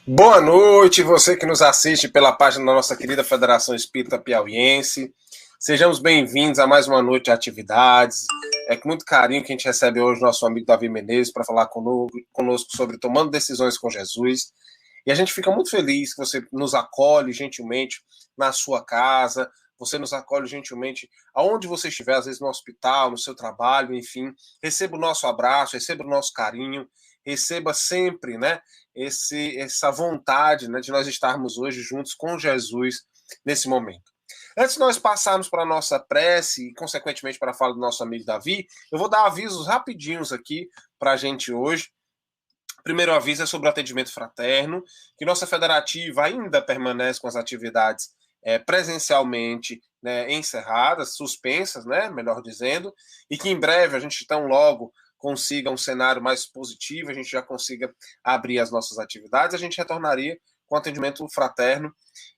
Boa noite, você que nos assiste pela página da nossa querida Federação Espírita Piauiense. Sejamos bem-vindos a mais uma noite de atividades. É com muito carinho que a gente recebe hoje nosso amigo Davi Menezes para falar conosco sobre tomando decisões com Jesus. E a gente fica muito feliz que você nos acolhe gentilmente na sua casa, você nos acolhe gentilmente aonde você estiver, às vezes no hospital, no seu trabalho, enfim. Receba o nosso abraço, receba o nosso carinho, receba sempre, né, essa vontade, né, de nós estarmos hoje juntos com Jesus nesse momento. Antes de nós passarmos para a nossa prece e, consequentemente, para a fala do nosso amigo Davi, eu vou dar avisos rapidinhos aqui para a gente hoje. Primeiro aviso é sobre o atendimento fraterno, que nossa federativa ainda permanece com as atividades presencialmente, né, encerradas, suspensas, né, melhor dizendo, e que em breve a gente tão logo consiga um cenário mais positivo, a gente já consiga abrir as nossas atividades, a gente retornaria com atendimento fraterno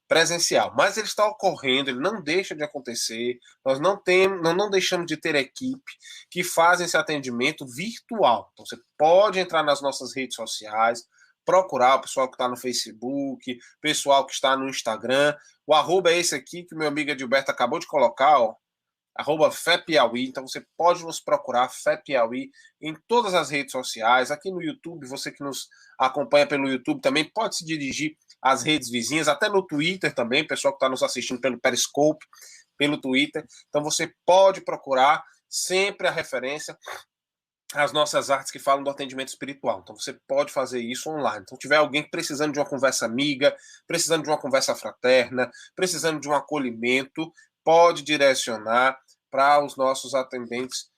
presencial. Mas ele está ocorrendo, ele não deixa de acontecer. Nós não deixamos de ter equipe que faz esse atendimento virtual. Então, você pode entrar nas nossas redes sociais, procurar o pessoal que está no Facebook, pessoal que está no Instagram. O arroba é esse aqui que o meu amigo Edilberto acabou de colocar, ó. Arroba Fé Piauí, então você pode nos procurar, Fé Piauí, em todas as redes sociais, aqui no YouTube, você que nos acompanha pelo YouTube também pode se dirigir às redes vizinhas, até no Twitter também, pessoal que está nos assistindo pelo Periscope, pelo Twitter, então você pode procurar sempre a referência às nossas artes que falam do atendimento espiritual. Então você pode fazer isso online. Então, tiver alguém precisando de uma conversa amiga, precisando de uma conversa fraterna, precisando de um acolhimento, pode direcionar para os nossos atendentes,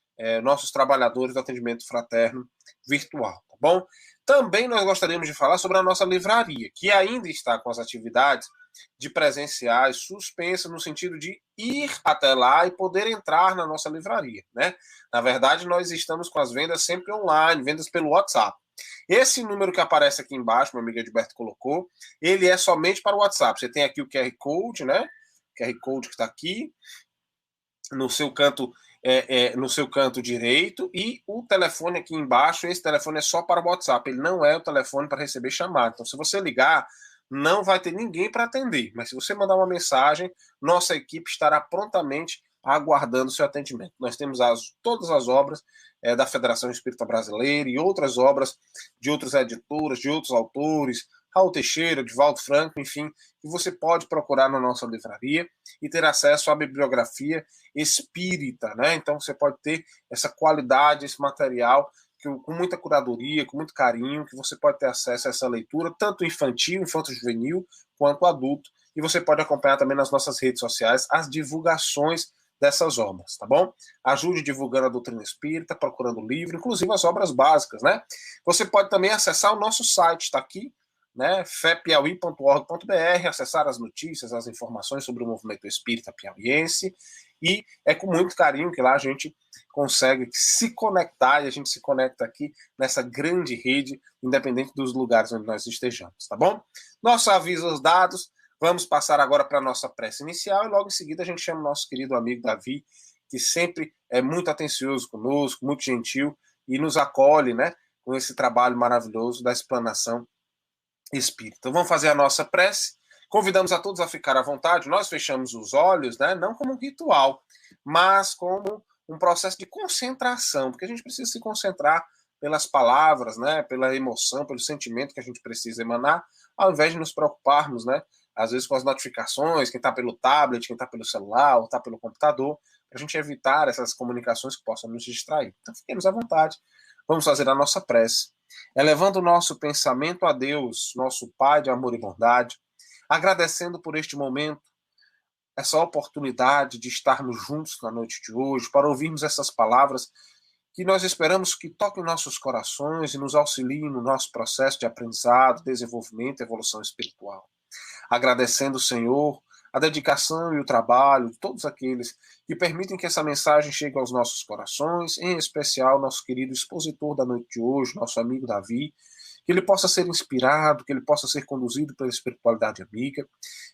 nossos trabalhadores do atendimento fraterno virtual, tá bom? Também nós gostaríamos de falar sobre a nossa livraria, que ainda está com as atividades de presenciais suspensas no sentido de ir até lá e poder entrar na nossa livraria, né? Na verdade, nós estamos com as vendas sempre online, vendas pelo WhatsApp. Esse número que aparece aqui embaixo, meu amigo Edberto colocou, ele é somente para o WhatsApp. Você tem aqui o QR Code, né? QR Code que está aqui no seu canto no seu canto direito, e o telefone aqui embaixo, esse telefone é só para o WhatsApp, ele não é o telefone para receber chamada. Então, se você ligar, não vai ter ninguém para atender, mas se você mandar uma mensagem, nossa equipe estará prontamente aguardando seu atendimento. Nós temos todas as obras da Federação Espírita Brasileira e outras obras de outras editoras, de outros autores, Raul Teixeira, Divaldo Franco, enfim, que você pode procurar na nossa livraria e ter acesso à bibliografia espírita, né? Então você pode ter essa qualidade, esse material com muita curadoria, com muito carinho, que você pode ter acesso a essa leitura, tanto infantil, infanto-juvenil, quanto adulto. E você pode acompanhar também nas nossas redes sociais as divulgações dessas obras, tá bom? Ajude divulgando a doutrina espírita, procurando o livro, inclusive as obras básicas, né? Você pode também acessar o nosso site, está aqui, né, fepiauí.org.br, acessar as notícias, as informações sobre o movimento espírita piauiense, e é com muito carinho que lá a gente consegue se conectar, e a gente se conecta aqui nessa grande rede, independente dos lugares onde nós estejamos, tá bom? Nossos avisos dados, vamos passar agora para a nossa prece inicial, e logo em seguida a gente chama o nosso querido amigo Davi, que sempre é muito atencioso conosco, muito gentil, e nos acolhe, né, com esse trabalho maravilhoso da explanação espírita. Então vamos fazer a nossa prece. Convidamos a todos a ficar à vontade. Nós fechamos os olhos, né? Não como um ritual, mas como um processo de concentração, porque a gente precisa se concentrar pelas palavras, né? Pela emoção, pelo sentimento que a gente precisa emanar, ao invés de nos preocuparmos, né? Às vezes com as notificações, quem está pelo tablet, quem está pelo celular, ou está pelo computador, para a gente evitar essas comunicações que possam nos distrair. Então fiquemos à vontade. Vamos fazer a nossa prece, elevando o nosso pensamento a Deus, nosso Pai de amor e bondade, agradecendo por este momento, essa oportunidade de estarmos juntos na noite de hoje, para ouvirmos essas palavras que nós esperamos que toquem nossos corações e nos auxiliem no nosso processo de aprendizado, desenvolvimento e evolução espiritual. Agradecendo, Senhor, a dedicação e o trabalho de todos aqueles que permitem que essa mensagem chegue aos nossos corações, em especial nosso querido expositor da noite de hoje, nosso amigo Davi, que ele possa ser inspirado, que ele possa ser conduzido pela espiritualidade amiga,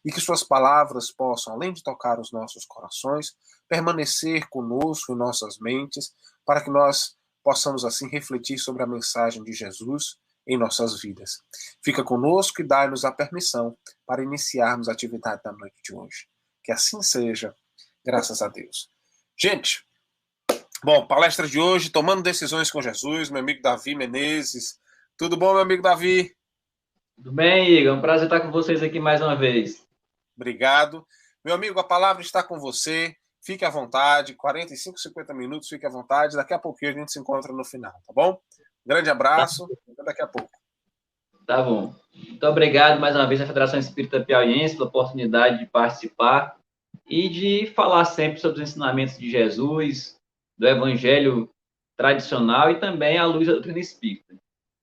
e que suas palavras possam, além de tocar os nossos corações, permanecer conosco em nossas mentes, para que nós possamos assim refletir sobre a mensagem de Jesus em nossas vidas. Fica conosco e dá-nos a permissão para iniciarmos a atividade da noite de hoje. Que assim seja, graças a Deus. Gente, bom, palestra de hoje, Tomando Decisões com Jesus, meu amigo Davi Menezes. Tudo bom, meu amigo Davi? Tudo bem, Igor? É um prazer estar com vocês aqui mais uma vez. Obrigado. Meu amigo, a palavra está com você. Fique à vontade, 45, 50 minutos, fique à vontade. Daqui a pouquinho a gente se encontra no final, tá bom? Grande abraço, até daqui a pouco. Tá bom. Muito obrigado mais uma vez à Federação Espírita Piauiense pela oportunidade de participar e de falar sempre sobre os ensinamentos de Jesus, do Evangelho tradicional e também à luz da doutrina espírita.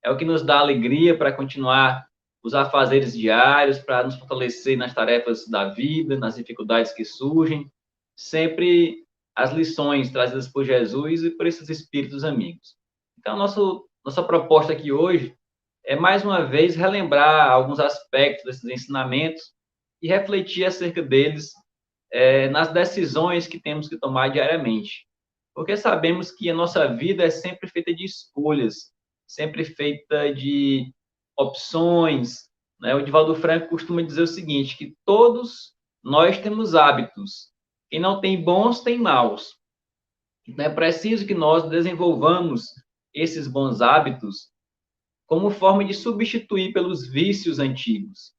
É o que nos dá alegria para continuar os afazeres diários, para nos fortalecer nas tarefas da vida, nas dificuldades que surgem, sempre as lições trazidas por Jesus e por esses espíritos amigos. Então, nossa proposta aqui hoje é, mais uma vez, relembrar alguns aspectos desses ensinamentos e refletir acerca deles nas decisões que temos que tomar diariamente. Porque sabemos que a nossa vida é sempre feita de escolhas, sempre feita de opções, né? O Divaldo Franco costuma dizer o seguinte, que todos nós temos hábitos. Quem não tem bons, tem maus. Então, é preciso que nós desenvolvamos esses bons hábitos como forma de substituir pelos vícios antigos.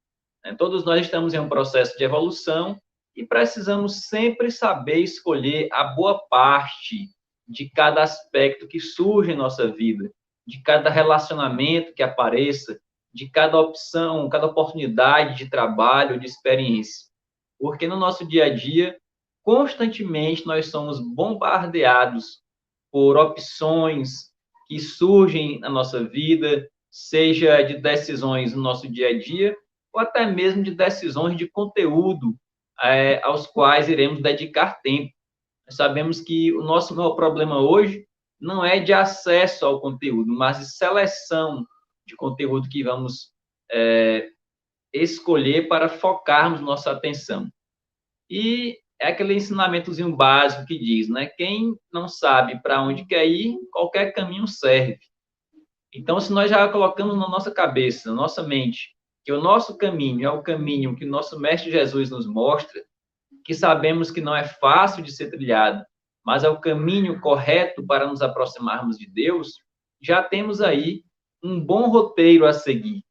Todos nós estamos em um processo de evolução e precisamos sempre saber escolher a boa parte de cada aspecto que surge em nossa vida, de cada relacionamento que apareça, de cada opção, cada oportunidade de trabalho, de experiência. Porque no nosso dia a dia, constantemente nós somos bombardeados por opções que surgem na nossa vida, seja de decisões no nosso dia a dia, ou até mesmo de decisões de conteúdo aos quais iremos dedicar tempo. Nós sabemos que o nosso maior problema hoje não é de acesso ao conteúdo, mas de seleção de conteúdo que vamos escolher para focarmos nossa atenção. E é aquele ensinamentozinho básico que diz, né? Quem não sabe para onde quer ir, qualquer caminho serve. Então, se nós já colocamos na nossa cabeça, na nossa mente, que o nosso caminho é o caminho que o nosso Mestre Jesus nos mostra, que sabemos que não é fácil de ser trilhado, mas é o caminho correto para nos aproximarmos de Deus, já temos aí um bom roteiro a seguir.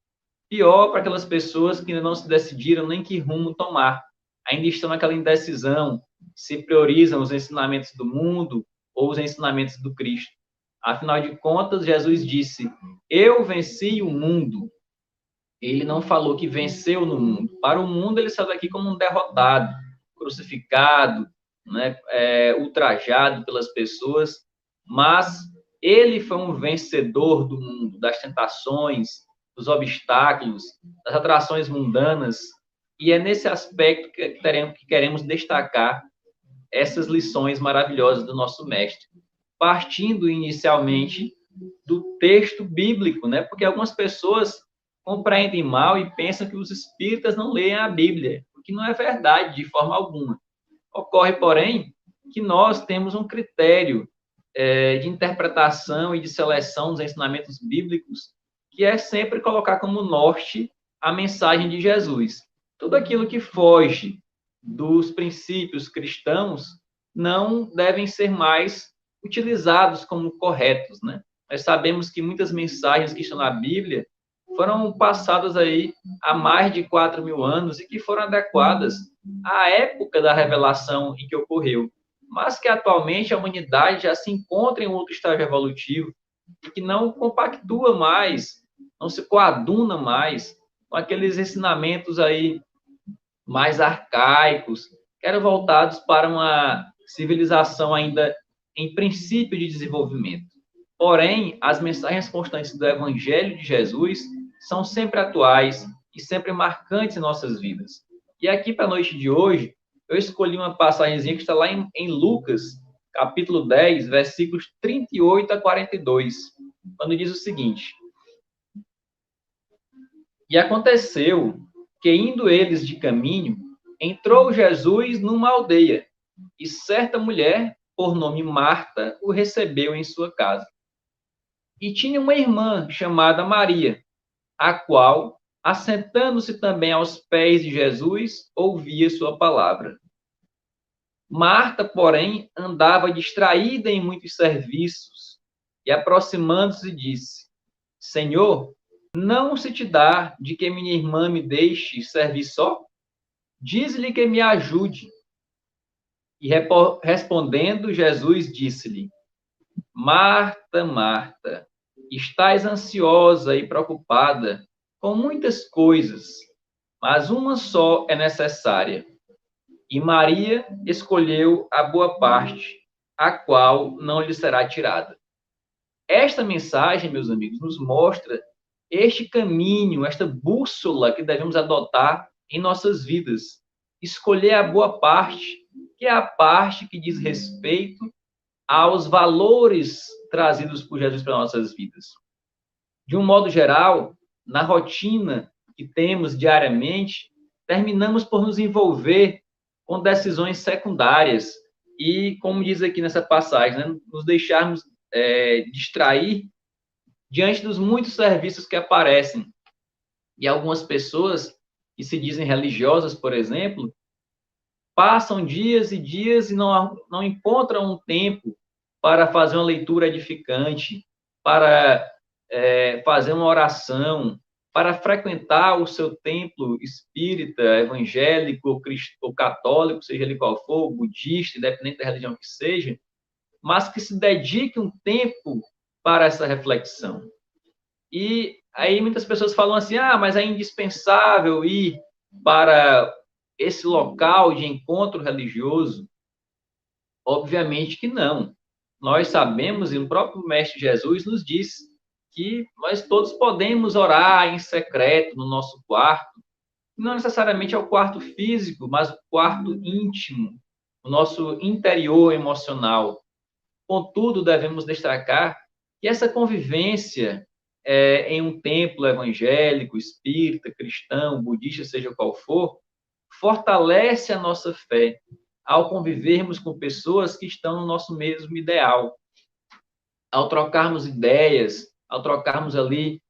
Pior para aquelas pessoas que ainda não se decidiram nem que rumo tomar. Ainda estão naquela indecisão, se priorizam os ensinamentos do mundo ou os ensinamentos do Cristo. Afinal de contas, Jesus disse, eu venci o mundo. Ele não falou que venceu no mundo. Para o mundo, ele saiu daqui como um derrotado, crucificado, né, ultrajado pelas pessoas, mas ele foi um vencedor do mundo, das tentações, dos obstáculos, das atrações mundanas, e é nesse aspecto que queremos destacar essas lições maravilhosas do nosso mestre, partindo inicialmente do texto bíblico, né? Porque algumas pessoas compreendem mal e pensam que os espíritas não leem a Bíblia, o que não é verdade de forma alguma. Ocorre, porém, que nós temos um critério de interpretação e de seleção dos ensinamentos bíblicos, que é sempre colocar como norte a mensagem de Jesus. Tudo aquilo que foge dos princípios cristãos não devem ser mais utilizados como corretos, né? Nós sabemos que muitas mensagens que estão na Bíblia foram passadas aí há mais de 4.000 anos e que foram adequadas à época da revelação em que ocorreu, mas que atualmente a humanidade já se encontra em outro estágio evolutivo e que não compactua mais, não se coaduna mais com aqueles ensinamentos aí mais arcaicos, que eram voltados para uma civilização ainda em princípio de desenvolvimento. Porém, as mensagens constantes do Evangelho de Jesus são sempre atuais e sempre marcantes em nossas vidas. E aqui para a noite de hoje, eu escolhi uma passagemzinha que está lá em Lucas, capítulo 10, versículos 38 a 42, quando diz o seguinte: E aconteceu que, indo eles de caminho, entrou Jesus numa aldeia, e certa mulher, por nome Marta, o recebeu em sua casa. E tinha uma irmã chamada Maria, a qual, assentando-se também aos pés de Jesus, ouvia sua palavra. Marta, porém, andava distraída em muitos serviços e, aproximando-se, disse: Senhor, não se te dá de que minha irmã me deixe servir só? Diz-lhe que me ajude. E respondendo, Jesus disse-lhe: Marta, Marta, estás ansiosa e preocupada com muitas coisas, mas uma só é necessária. E Maria escolheu a boa parte, a qual não lhe será tirada. Esta mensagem, meus amigos, nos mostra este caminho, esta bússola que devemos adotar em nossas vidas. Escolher a boa parte, que é a parte que diz respeito aos valores trazidos por Jesus para nossas vidas. De um modo geral, na rotina que temos diariamente, terminamos por nos envolver com decisões secundárias e, como diz aqui nessa passagem, né, nos deixarmos distrair diante dos muitos serviços que aparecem. E algumas pessoas que se dizem religiosas, por exemplo, passam dias e dias e não encontram um tempo para fazer uma leitura edificante, para fazer uma oração, para frequentar o seu templo espírita, evangélico, ou católico, seja ele qual for, budista, independente da religião que seja, mas que se dedique um tempo para essa reflexão. E aí muitas pessoas falam assim, mas é indispensável ir para esse local de encontro religioso. Obviamente que não. Nós sabemos, e o próprio Mestre Jesus nos diz, que nós todos podemos orar em secreto no nosso quarto, não necessariamente é o quarto físico, mas o quarto íntimo, o nosso interior emocional. Contudo, devemos destacar que essa convivência em um templo evangélico, espírita, cristão, budista, seja qual for, fortalece a nossa fé ao convivermos com pessoas que estão no nosso mesmo ideal. Ao trocarmos ideias, ao trocarmos ali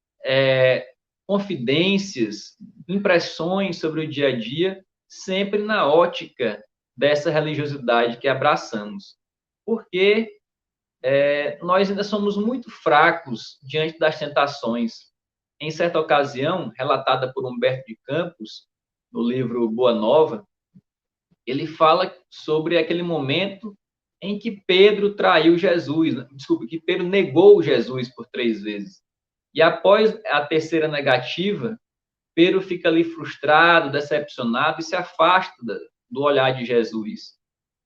confidências, impressões sobre o dia a dia, sempre na ótica dessa religiosidade que abraçamos. Porque nós ainda somos muito fracos diante das tentações. Em certa ocasião, relatada por Humberto de Campos, no livro Boa Nova, ele fala sobre aquele momento em que Pedro traiu Jesus, que Pedro negou Jesus por 3 vezes. E após a terceira negativa, Pedro fica ali frustrado, decepcionado e se afasta do olhar de Jesus.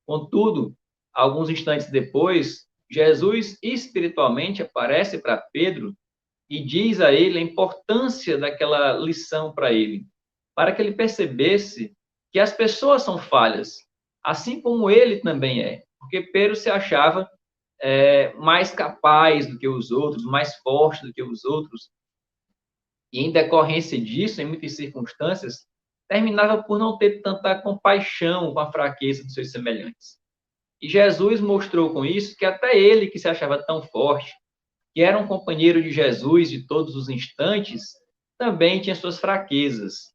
Contudo, alguns instantes depois, Jesus espiritualmente aparece para Pedro e diz a ele a importância daquela lição para ele, para que ele percebesse que as pessoas são falhas, assim como ele também é, porque Pedro se achava mais capaz do que os outros, mais forte do que os outros, e em decorrência disso, em muitas circunstâncias, terminava por não ter tanta compaixão com a fraqueza dos seus semelhantes. E Jesus mostrou com isso que até ele, que se achava tão forte, que era um companheiro de Jesus de todos os instantes, também tinha suas fraquezas.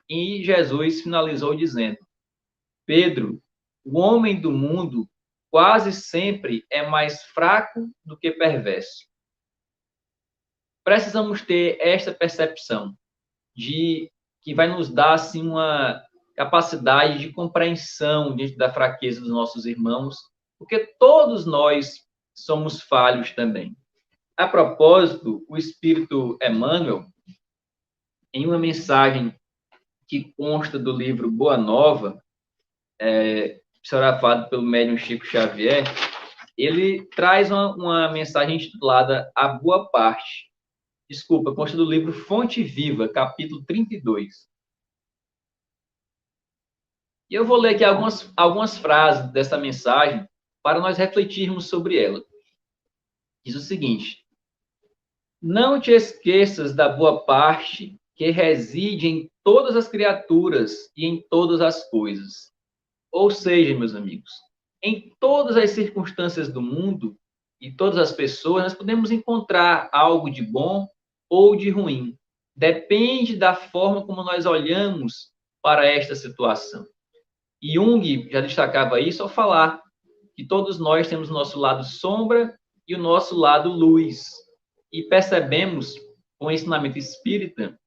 E Jesus finalizou dizendo: Pedro, o homem do mundo quase sempre é mais fraco do que perverso. Precisamos ter esta percepção de que vai nos dar assim uma capacidade de compreensão diante da fraqueza dos nossos irmãos, porque todos nós somos falhos também. A propósito, o Espírito Emmanuel, em uma mensagem que consta do livro Boa Nova, psicografado pelo médium Chico Xavier, ele traz uma mensagem intitulada A Boa Parte. Desculpa, consta do livro Fonte Viva, capítulo 32. E eu vou ler aqui algumas frases dessa mensagem para nós refletirmos sobre ela. Diz o seguinte: não te esqueças da boa parte que reside em todas as criaturas e em todas as coisas. Ou seja, meus amigos, em todas as circunstâncias do mundo e todas as pessoas, nós podemos encontrar algo de bom ou de ruim. depende da forma como nós olhamos para esta situação. E Jung já destacava isso ao falar que todos nós temos o nosso lado sombra e o nosso lado luz. E percebemos, com o ensinamento espírita,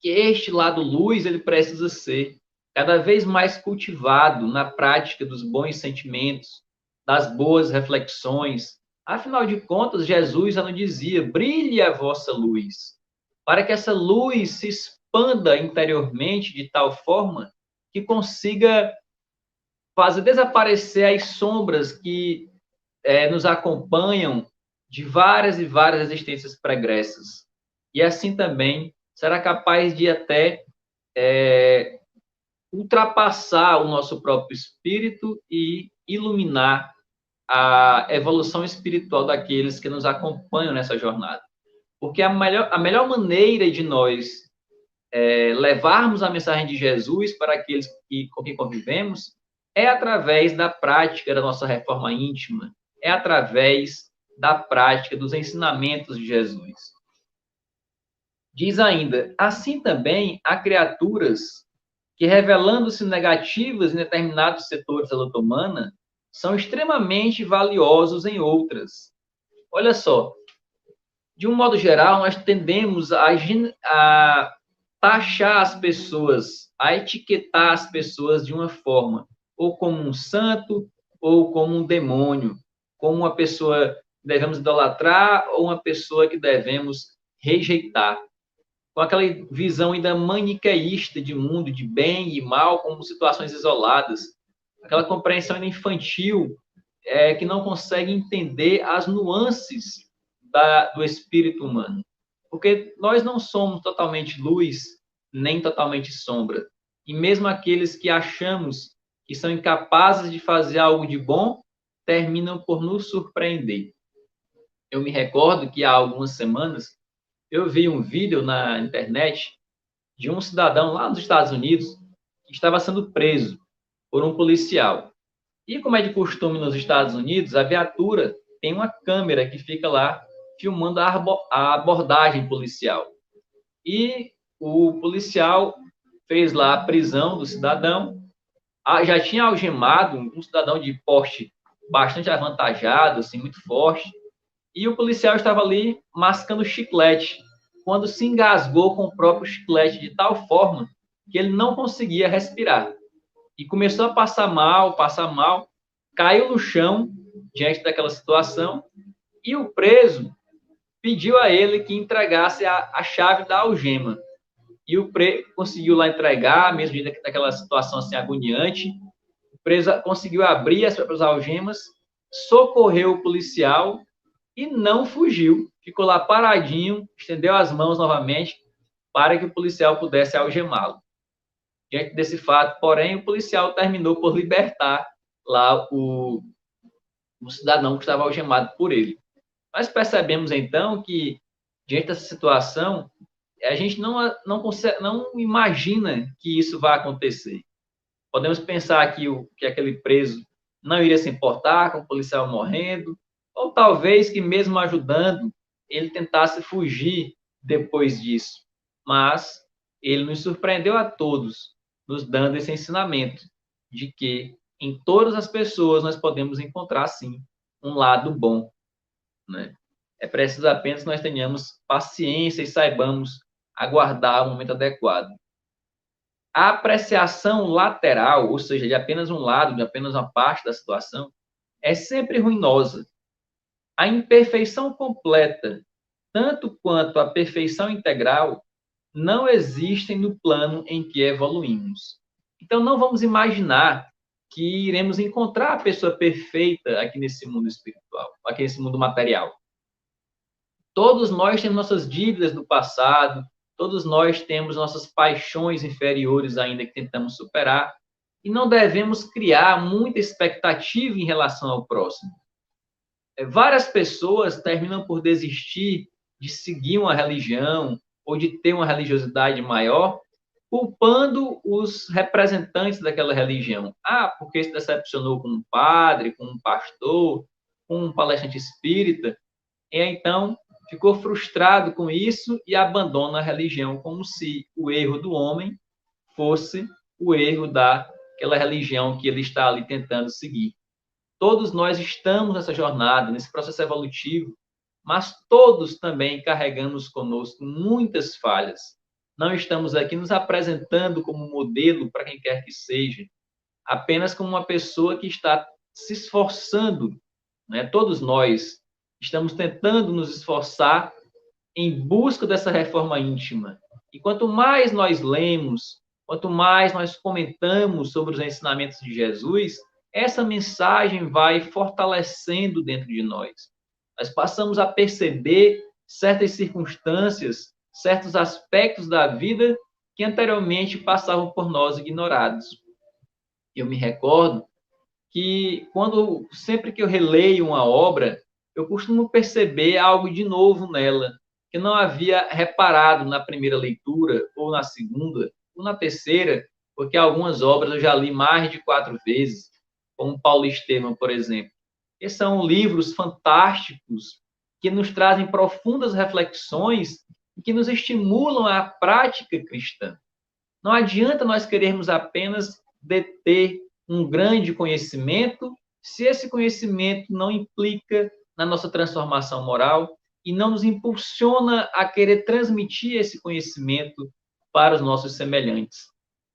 que este lado luz ele precisa ser cada vez mais cultivado na prática dos bons sentimentos, das boas reflexões. Afinal de contas, Jesus já nos dizia: brilhe a vossa luz, para que essa luz se expanda interiormente de tal forma que consiga fazer desaparecer as sombras que nos acompanham de várias e várias existências pregressas. E assim também será capaz de até ultrapassar o nosso próprio espírito e iluminar a evolução espiritual daqueles que nos acompanham nessa jornada. Porque a melhor maneira de nós levarmos a mensagem de Jesus para aqueles com quem convivemos é através da prática da nossa reforma íntima, é através da prática dos ensinamentos de Jesus. Diz ainda: assim também há criaturas que, revelando-se negativas em determinados setores da luta humana, são extremamente valiosos em outras. Olha só, de um modo geral, nós tendemos a taxar as pessoas, a etiquetar as pessoas de uma forma, ou como um santo, ou como um demônio, como uma pessoa que devemos idolatrar, ou uma pessoa que devemos rejeitar. Com aquela visão ainda maniqueísta de mundo, de bem e mal, como situações isoladas, aquela compreensão ainda infantil, que não consegue entender as nuances do espírito humano. Porque nós não somos totalmente luz, nem totalmente sombra. E mesmo aqueles que achamos que são incapazes de fazer algo de bom, terminam por nos surpreender. Eu me recordo que há algumas semanas eu vi um vídeo na internet de um cidadão lá nos Estados Unidos que estava sendo preso por um policial. E como é de costume nos Estados Unidos, a viatura tem uma câmera que fica lá filmando a abordagem policial. E o policial fez lá a prisão do cidadão, já tinha algemado um cidadão de porte bastante avantajado, assim, muito forte, e o policial estava ali mascando chiclete, quando se engasgou com o próprio chiclete de tal forma que ele não conseguia respirar. E começou a passar mal, caiu no chão diante daquela situação, e o preso pediu a ele que entregasse a chave da algema. E o preso conseguiu lá entregar, mesmo diante daquela situação assim agoniante. O preso conseguiu abrir as próprias algemas, socorreu o policial e não fugiu. Ficou lá paradinho, estendeu as mãos novamente para que o policial pudesse algemá-lo. Diante desse fato, porém, o policial terminou por libertar lá o cidadão que estava algemado por ele. Nós percebemos, então, que, diante dessa situação, a gente não imagina que isso vai acontecer. Podemos pensar que aquele preso não iria se importar com o policial morrendo, ou talvez que, mesmo ajudando, ele tentasse fugir depois disso. Mas ele nos surpreendeu a todos, nos dando esse ensinamento de que em todas as pessoas nós podemos encontrar, sim, um lado bom, né? É preciso apenas que nós tenhamos paciência e saibamos aguardar o momento adequado. A apreciação lateral, ou seja, de apenas um lado, de apenas uma parte da situação, é sempre ruinosa. A imperfeição completa, tanto quanto a perfeição integral, não existem no plano em que evoluímos. Então, não vamos imaginar que iremos encontrar a pessoa perfeita aqui nesse mundo espiritual, aqui nesse mundo material. Todos nós temos nossas dívidas do passado, todos nós temos nossas paixões inferiores ainda que tentamos superar, e não devemos criar muita expectativa em relação ao próximo. Várias pessoas terminam por desistir de seguir uma religião ou de ter uma religiosidade maior, culpando os representantes daquela religião. Porque se decepcionou com um padre, com um pastor, com um palestrante espírita, e então ficou frustrado com isso e abandona a religião, como se o erro do homem fosse o erro daquela religião que ele está ali tentando seguir. Todos nós estamos nessa jornada, nesse processo evolutivo, mas todos também carregamos conosco muitas falhas. Não estamos aqui nos apresentando como modelo para quem quer que seja, apenas como uma pessoa que está se esforçando, né? Todos nós estamos tentando nos esforçar em busca dessa reforma íntima. E quanto mais nós lemos, quanto mais nós comentamos sobre os ensinamentos de Jesus, essa mensagem vai fortalecendo dentro de nós. Nós passamos a perceber certas circunstâncias, certos aspectos da vida que anteriormente passavam por nós ignorados. Eu me recordo que sempre que eu releio uma obra, eu costumo perceber algo de novo nela, que não havia reparado na primeira leitura, ou na segunda, ou na terceira, porque algumas obras eu já li mais de 4 vezes, como Paulo Estevam, por exemplo. Esses são livros fantásticos que nos trazem profundas reflexões e que nos estimulam à prática cristã. Não adianta nós querermos apenas deter um grande conhecimento se esse conhecimento não implica na nossa transformação moral e não nos impulsiona a querer transmitir esse conhecimento para os nossos semelhantes.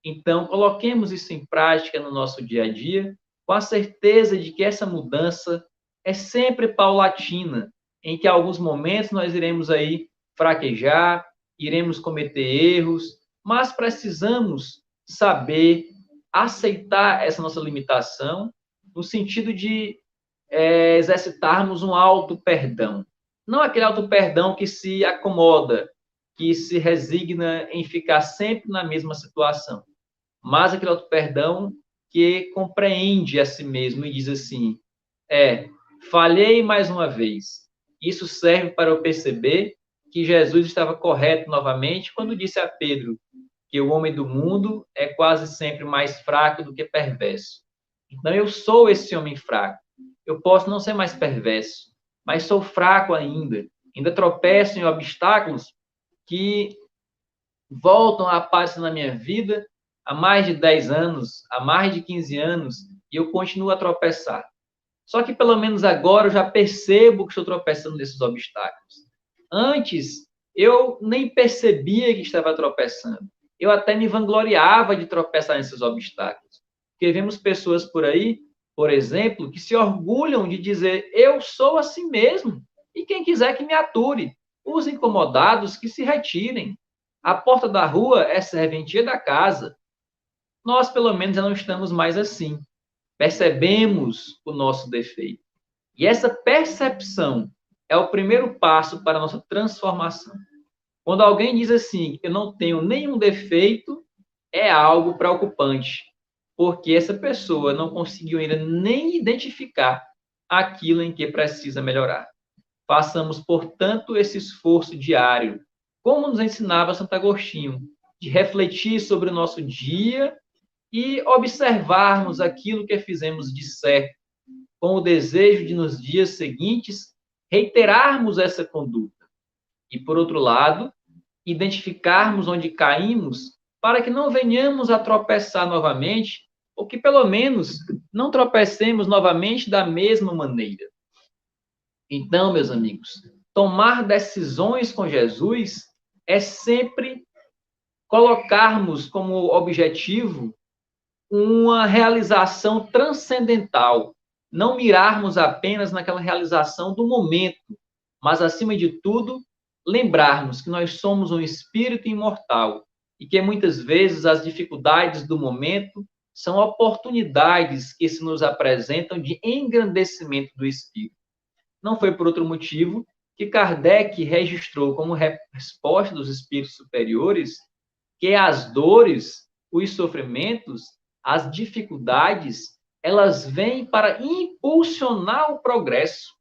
Então, coloquemos isso em prática no nosso dia a dia, com a certeza de que essa mudança é sempre paulatina, em que em alguns momentos nós iremos aí fraquejar, iremos cometer erros, mas precisamos saber aceitar essa nossa limitação no sentido de exercitarmos um auto-perdão. Não aquele auto-perdão que se acomoda, que se resigna em ficar sempre na mesma situação, mas aquele auto-perdão que compreende a si mesmo e diz assim, falhei mais uma vez. Isso serve para eu perceber que Jesus estava correto novamente quando disse a Pedro que o homem do mundo é quase sempre mais fraco do que perverso. Então, eu sou esse homem fraco. Eu posso não ser mais perverso, mas sou fraco ainda. Ainda tropeço em obstáculos que voltam a aparecer na minha vida há mais de 10 anos, há mais de 15 anos, e eu continuo a tropeçar. Só que, pelo menos agora, eu já percebo que estou tropeçando nesses obstáculos. Antes, eu nem percebia que estava tropeçando. Eu até me vangloriava de tropeçar nesses obstáculos. Porque vemos pessoas por aí, por exemplo, que se orgulham de dizer, eu sou assim mesmo, e quem quiser que me ature. Os incomodados que se retirem. A porta da rua é serventia da casa. Nós, pelo menos, já não estamos mais assim. Percebemos o nosso defeito. E essa percepção é o primeiro passo para a nossa transformação. Quando alguém diz assim, eu não tenho nenhum defeito, é algo preocupante, porque essa pessoa não conseguiu ainda nem identificar aquilo em que precisa melhorar. Façamos, portanto, esse esforço diário, como nos ensinava Santo Agostinho, de refletir sobre o nosso dia e observarmos aquilo que fizemos de certo, com o desejo de, nos dias seguintes, reiterarmos essa conduta. E, por outro lado, identificarmos onde caímos para que não venhamos a tropeçar novamente, ou que, pelo menos, não tropecemos novamente da mesma maneira. Então, meus amigos, tomar decisões com Jesus é sempre colocarmos como objetivo uma realização transcendental, não mirarmos apenas naquela realização do momento, mas, acima de tudo, lembrarmos que nós somos um espírito imortal e que, muitas vezes, as dificuldades do momento são oportunidades que se nos apresentam de engrandecimento do espírito. Não foi por outro motivo que Kardec registrou como resposta dos espíritos superiores que as dores, os sofrimentos, as dificuldades, elas vêm para impulsionar o progresso.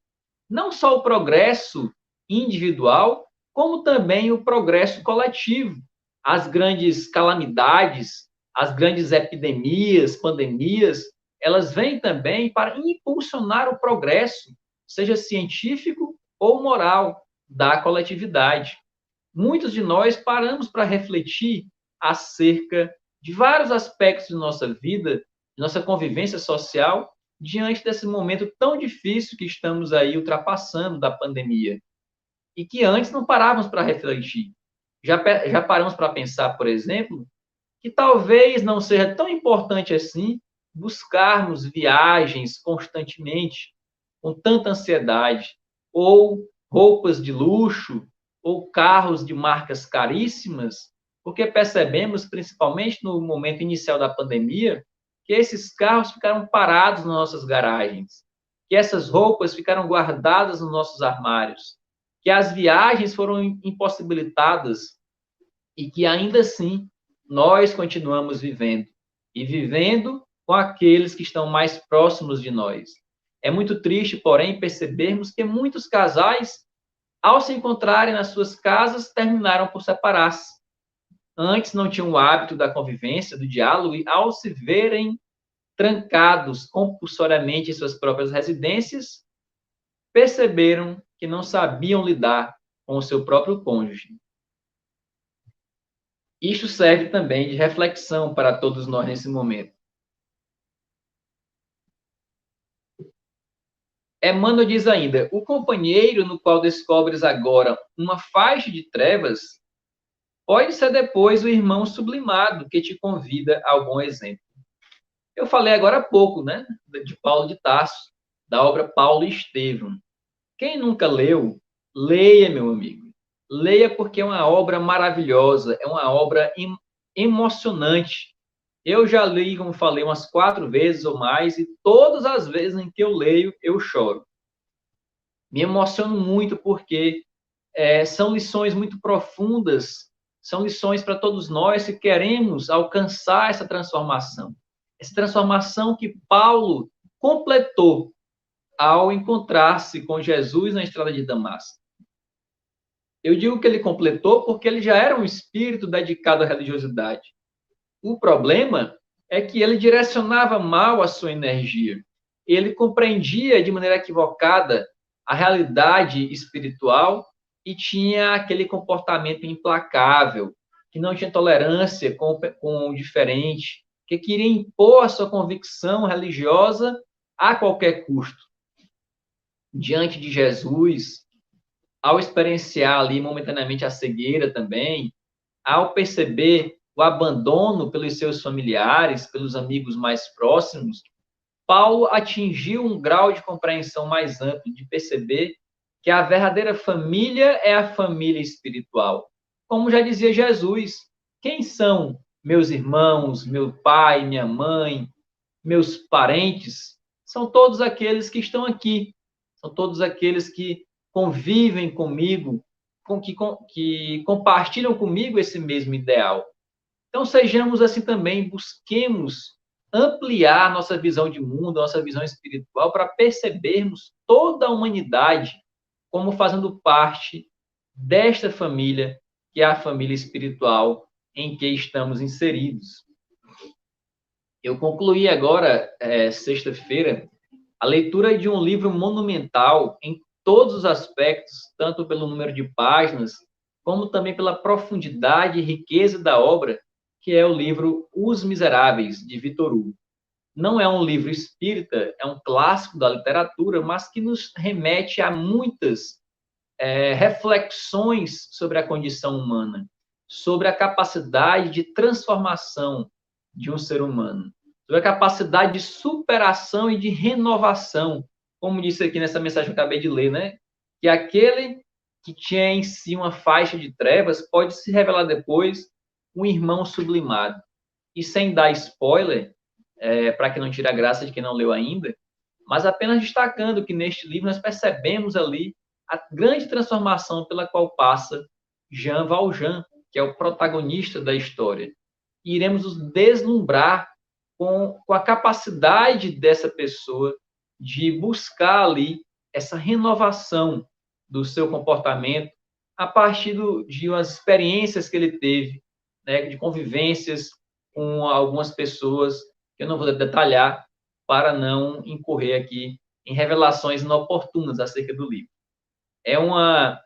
Não só o progresso individual, como também o progresso coletivo. As grandes calamidades, as grandes epidemias, pandemias, elas vêm também para impulsionar o progresso, seja científico ou moral. da coletividade. Muitos de nós paramos para refletir acerca de vários aspectos de nossa vida, de nossa convivência social, diante desse momento tão difícil que estamos aí ultrapassando da pandemia. E que antes não parávamos para refletir. Já paramos para pensar, por exemplo, que talvez não seja tão importante assim buscarmos viagens constantemente, com tanta ansiedade, ou roupas de luxo, ou carros de marcas caríssimas, porque percebemos, principalmente no momento inicial da pandemia, que esses carros ficaram parados nas nossas garagens, que essas roupas ficaram guardadas nos nossos armários, que as viagens foram impossibilitadas e que ainda assim nós continuamos vivendo e vivendo com aqueles que estão mais próximos de nós. É muito triste, porém, percebermos que muitos casais, ao se encontrarem nas suas casas, terminaram por separar-se. Antes não tinham o hábito da convivência, do diálogo, e ao se verem trancados compulsoriamente em suas próprias residências, perceberam que não sabiam lidar com o seu próprio cônjuge. Isto serve também de reflexão para todos nós nesse momento. Emmanuel diz ainda: o companheiro no qual descobres agora uma faixa de trevas pode ser depois o irmão sublimado que te convida ao bom exemplo. Eu falei agora há pouco, né, de Paulo de Tarso, da obra Paulo e Estevão. Quem nunca leu, leia, meu amigo. Leia porque é uma obra maravilhosa, é uma obra emocionante. Eu já li, como falei, umas 4 vezes ou mais, e todas as vezes em que eu leio, eu choro. Me emociono muito porque são lições muito profundas, são lições para todos nós que queremos alcançar essa transformação que Paulo completou ao encontrar-se com Jesus na estrada de Damasco. Eu digo que ele completou porque ele já era um espírito dedicado à religiosidade. O problema é que ele direcionava mal a sua energia. Ele compreendia de maneira equivocada a realidade espiritual e tinha aquele comportamento implacável, que não tinha tolerância com o diferente, que queria impor a sua convicção religiosa a qualquer custo. Diante de Jesus, ao experienciar ali momentaneamente a cegueira também, ao perceber o abandono pelos seus familiares, pelos amigos mais próximos, Paulo atingiu um grau de compreensão mais amplo, de perceber que a verdadeira família é a família espiritual. Como já dizia Jesus, quem são meus irmãos, meu pai, minha mãe, meus parentes? São todos aqueles que estão aqui, são todos aqueles que convivem comigo, que compartilham comigo esse mesmo ideal. Então, sejamos assim também, busquemos ampliar nossa visão de mundo, nossa visão espiritual, para percebermos toda a humanidade como fazendo parte desta família, que é a família espiritual em que estamos inseridos. Eu concluí agora, sexta-feira, a leitura de um livro monumental em todos os aspectos, tanto pelo número de páginas, como também pela profundidade e riqueza da obra, que é o livro Os Miseráveis, de Victor Hugo. Não é um livro espírita, é um clássico da literatura, mas que nos remete a muitas reflexões sobre a condição humana, sobre a capacidade de transformação de um ser humano, sobre a capacidade de superação e de renovação, como disse aqui nessa mensagem que eu acabei de ler, né? Que aquele que tinha em si uma faixa de trevas pode se revelar depois um irmão sublimado. E sem dar spoiler, para que não tire a graça de quem não leu ainda, mas apenas destacando que neste livro nós percebemos ali a grande transformação pela qual passa Jean Valjean, que é o protagonista da história. E iremos nos deslumbrar com a capacidade dessa pessoa de buscar ali essa renovação do seu comportamento a partir de umas experiências que ele teve, né, de convivências com algumas pessoas, que eu não vou detalhar, para não incorrer aqui em revelações inoportunas acerca do livro. É uma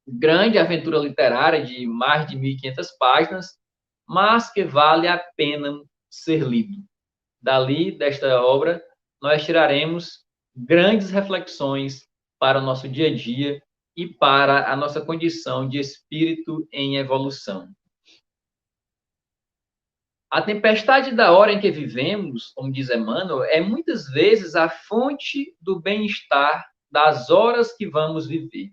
grande aventura literária de mais de 1.500 páginas, mas que vale a pena ser lido. Dali, desta obra, nós tiraremos grandes reflexões para o nosso dia a dia e para a nossa condição de espírito em evolução. A tempestade da hora em que vivemos, como diz Emmanuel, é muitas vezes a fonte do bem-estar das horas que vamos viver.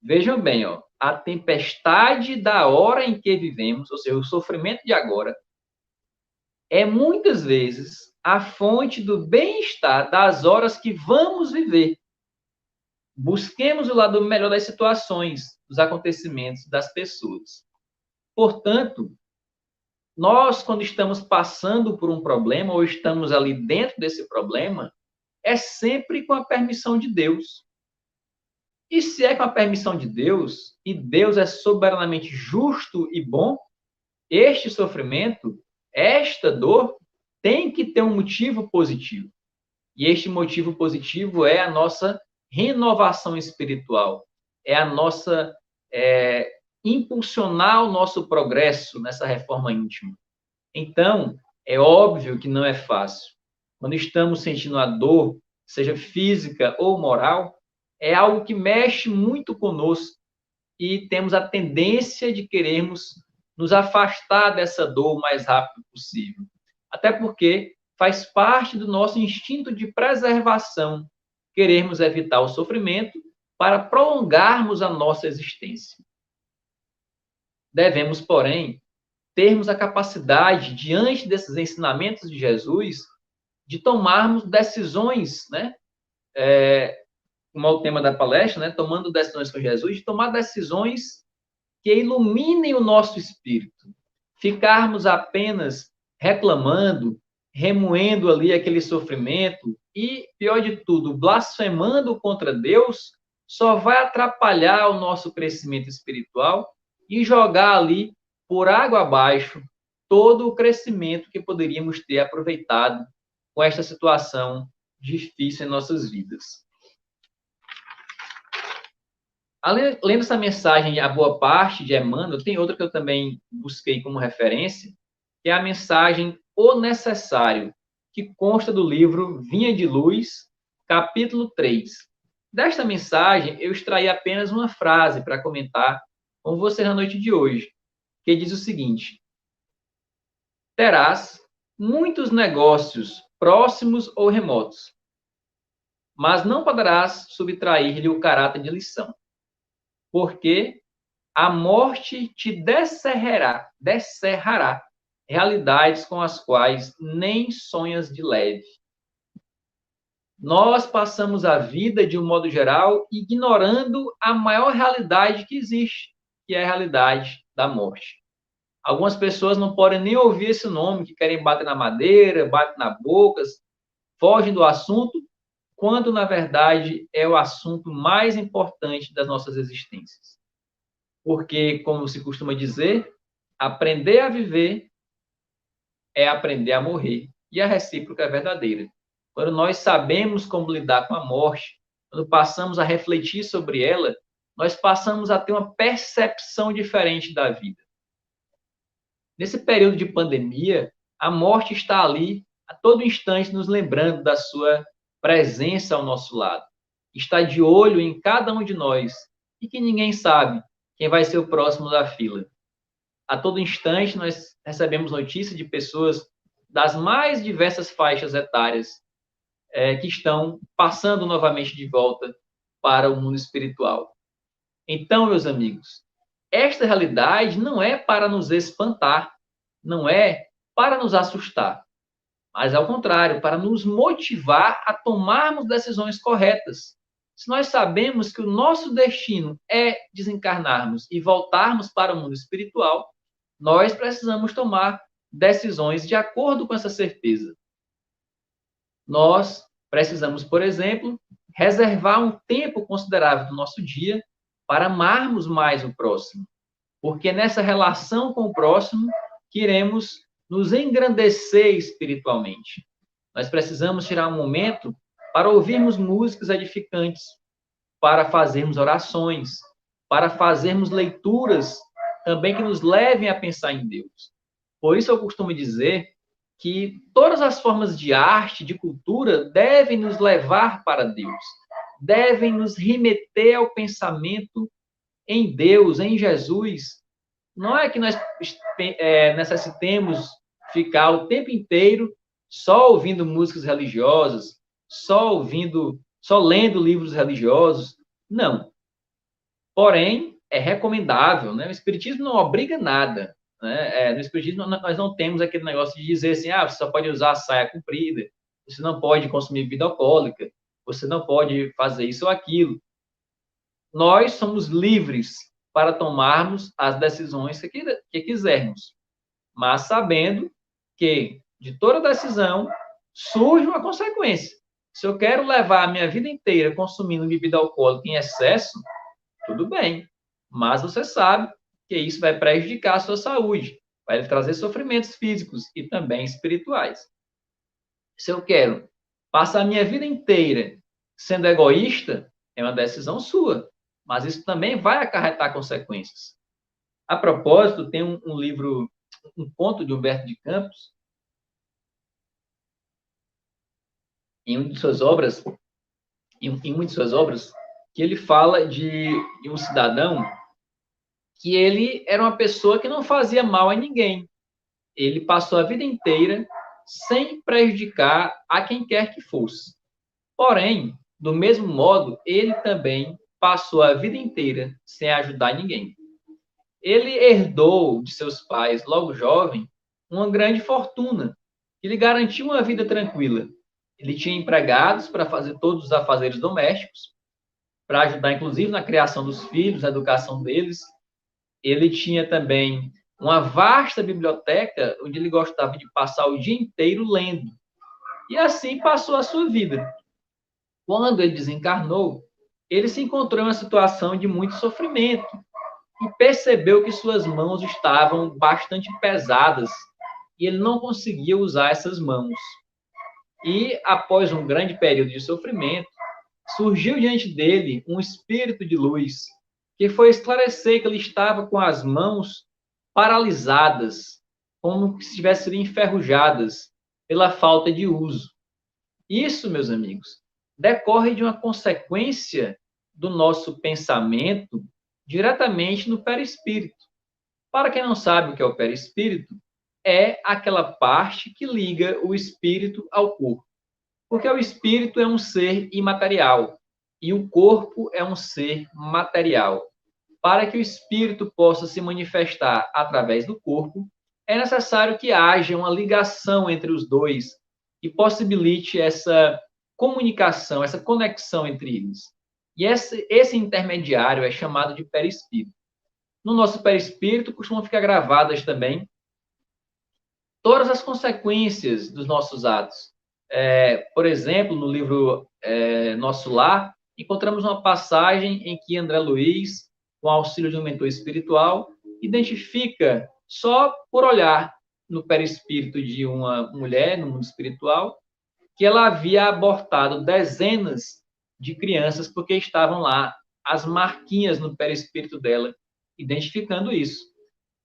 Vejam bem, a tempestade da hora em que vivemos, ou seja, o sofrimento de agora, é muitas vezes a fonte do bem-estar das horas que vamos viver. Busquemos o lado melhor das situações, dos acontecimentos, das pessoas. Portanto, nós, quando estamos passando por um problema, ou estamos ali dentro desse problema, é sempre com a permissão de Deus. E se é com a permissão de Deus, e Deus é soberanamente justo e bom, este sofrimento, esta dor, tem que ter um motivo positivo. E este motivo positivo é a nossa renovação espiritual, é a nossa impulsionar o nosso progresso nessa reforma íntima. Então, é óbvio que não é fácil. Quando estamos sentindo a dor, seja física ou moral, é algo que mexe muito conosco e temos a tendência de querermos nos afastar dessa dor o mais rápido possível. Até porque faz parte do nosso instinto de preservação querermos evitar o sofrimento para prolongarmos a nossa existência. Devemos, porém, termos a capacidade, diante desses ensinamentos de Jesus, de tomarmos decisões, como é o tema da palestra, tomando decisões com Jesus, de tomar decisões que iluminem o nosso espírito. Ficarmos apenas reclamando, remoendo ali aquele sofrimento e, pior de tudo, blasfemando contra Deus, só vai atrapalhar o nosso crescimento espiritual e jogar ali por água abaixo todo o crescimento que poderíamos ter aproveitado com esta situação difícil em nossas vidas. Lendo essa mensagem, a boa parte de Emmanuel, tem outra que eu também busquei como referência, que é a mensagem O Necessário, que consta do livro Vinha de Luz, capítulo 3. Desta mensagem, eu extraí apenas uma frase para comentar com você na noite de hoje, que diz o seguinte: terás muitos negócios próximos ou remotos, mas não poderás subtrair-lhe o caráter de lição, porque a morte te descerrará realidades com as quais nem sonhas de leve. Nós passamos a vida, de um modo geral, ignorando a maior realidade que existe, que é a realidade da morte. Algumas pessoas não podem nem ouvir esse nome, que querem bater na madeira, bater na boca, fogem do assunto, quando, na verdade, é o assunto mais importante das nossas existências. Porque, como se costuma dizer, aprender a viver é aprender a morrer. E a recíproca é verdadeira. Quando nós sabemos como lidar com a morte, quando passamos a refletir sobre ela, nós passamos a ter uma percepção diferente da vida. Nesse período de pandemia, a morte está ali, a todo instante, nos lembrando da sua presença ao nosso lado. Está de olho em cada um de nós e que ninguém sabe quem vai ser o próximo da fila. A todo instante, nós recebemos notícias de pessoas das mais diversas faixas etárias que estão passando novamente de volta para o mundo espiritual. Então, meus amigos, esta realidade não é para nos espantar, não é para nos assustar, mas, ao contrário, para nos motivar a tomarmos decisões corretas. Se nós sabemos que o nosso destino é desencarnarmos e voltarmos para o mundo espiritual, nós precisamos tomar decisões de acordo com essa certeza. Nós precisamos, por exemplo, reservar um tempo considerável do nosso dia para amarmos mais o próximo, porque nessa relação com o próximo que iremos nos engrandecer espiritualmente. Nós precisamos tirar um momento para ouvirmos músicas edificantes, para fazermos orações, para fazermos leituras também que nos levem a pensar em Deus. Por isso eu costumo dizer que todas as formas de arte, de cultura, devem nos levar para Deus, devem nos remeter ao pensamento em Deus, em Jesus. Não é que nós necessitemos ficar o tempo inteiro só ouvindo músicas religiosas, só lendo livros religiosos. Não. Porém, é recomendável, né? O Espiritismo não obriga nada, né? No Espiritismo nós não temos aquele negócio de dizer assim, você só pode usar saia comprida, você não pode consumir bebida alcoólica, você não pode fazer isso ou aquilo. Nós somos livres para tomarmos as decisões que quisermos, mas sabendo que de toda decisão surge uma consequência. Se eu quero levar a minha vida inteira consumindo bebida alcoólica em excesso, tudo bem, mas você sabe que isso vai prejudicar a sua saúde, vai trazer sofrimentos físicos e também espirituais. Se eu quero passar a minha vida inteira sendo egoísta, é uma decisão sua, mas isso também vai acarretar consequências. A propósito, tem um livro, um conto de Humberto de Campos, em uma de suas obras, que ele fala de um cidadão que ele era uma pessoa que não fazia mal a ninguém. Ele passou a vida inteira sem prejudicar a quem quer que fosse. Porém, do mesmo modo, ele também passou a vida inteira sem ajudar ninguém. Ele herdou de seus pais, logo jovem, uma grande fortuna, que lhe garantiu uma vida tranquila. Ele tinha empregados para fazer todos os afazeres domésticos, para ajudar, inclusive, na criação dos filhos, na educação deles. Ele tinha também uma vasta biblioteca, onde ele gostava de passar o dia inteiro lendo. E assim passou a sua vida. Quando ele desencarnou, ele se encontrou em uma situação de muito sofrimento e percebeu que suas mãos estavam bastante pesadas e ele não conseguia usar essas mãos. E, após um grande período de sofrimento, surgiu diante dele um espírito de luz que foi esclarecer que ele estava com as mãos paralisadas, como se estivessem enferrujadas pela falta de uso. Isso, meus amigos, decorre de uma consequência do nosso pensamento diretamente no perispírito. Para quem não sabe o que é o perispírito, é aquela parte que liga o espírito ao corpo. Porque o espírito é um ser imaterial e o corpo é um ser material. Para que o espírito possa se manifestar através do corpo, é necessário que haja uma ligação entre os dois e possibilite essa comunicação, essa conexão entre eles. E esse intermediário é chamado de perispírito. No nosso perispírito costumam ficar gravadas também todas as consequências dos nossos atos. Por exemplo, no livro Nosso Lar, encontramos uma passagem em que André Luiz, com auxílio de um mentor espiritual, identifica, só por olhar no perispírito de uma mulher, no mundo espiritual, que ela havia abortado dezenas de crianças porque estavam lá as marquinhas no perispírito dela, identificando isso.